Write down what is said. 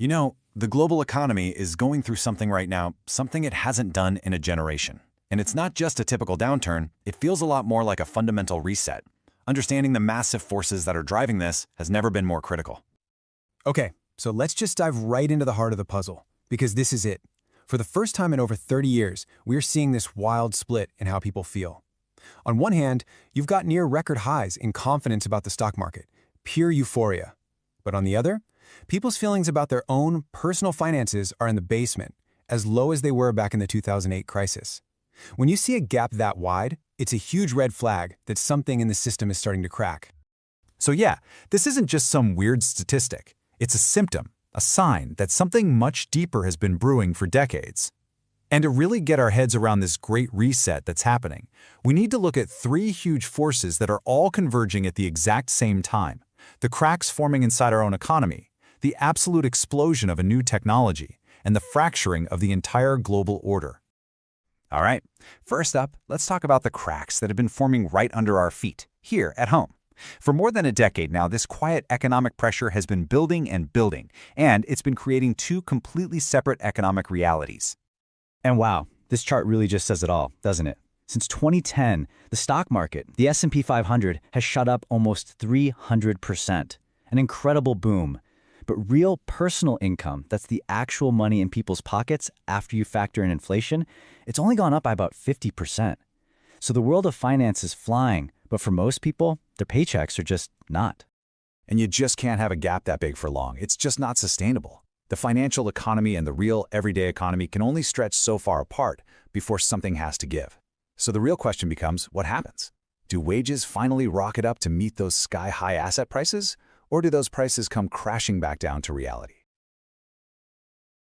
You know, the global economy is going through something right now, something it hasn't done in a generation. And it's not just a typical downturn, it feels a lot more like a fundamental reset. Understanding the massive forces that are driving this has never been more critical. Okay, so let's just dive right into the heart of the puzzle, because this is it. For the first time in over 30 years, we're seeing this wild split in how people feel. On one hand, you've got near record highs in confidence about the stock market, pure euphoria. But on the other, people's feelings about their own personal finances are in the basement, as low as they were back in the 2008 crisis. When you see a gap that wide, it's a huge red flag that something in the system is starting to crack. So yeah, this isn't just some weird statistic. It's a symptom, a sign that something much deeper has been brewing for decades. And to really get our heads around this great reset that's happening, we need to look at three huge forces that are all converging at the exact same time: the cracks forming inside our own economy, the absolute explosion of a new technology, and the fracturing of the entire global order. All right, first up, let's talk about the cracks that have been forming right under our feet, here at home. For more than a decade now, this quiet economic pressure has been building and building, and it's been creating two completely separate economic realities. And wow, this chart really just says it all, doesn't it? Since 2010, the stock market, the S&P 500, has shot up almost 300%. An incredible boom. But real personal income, that's the actual money in people's pockets after you factor in inflation, it's only gone up by about 50%. So the world of finance is flying, but for most people, their paychecks are just not. And you just can't have a gap that big for long. It's just not sustainable. The financial economy and the real everyday economy can only stretch so far apart before something has to give. So the real question becomes, what happens? Do wages finally rocket up to meet those sky-high asset prices? Or do those prices come crashing back down to reality?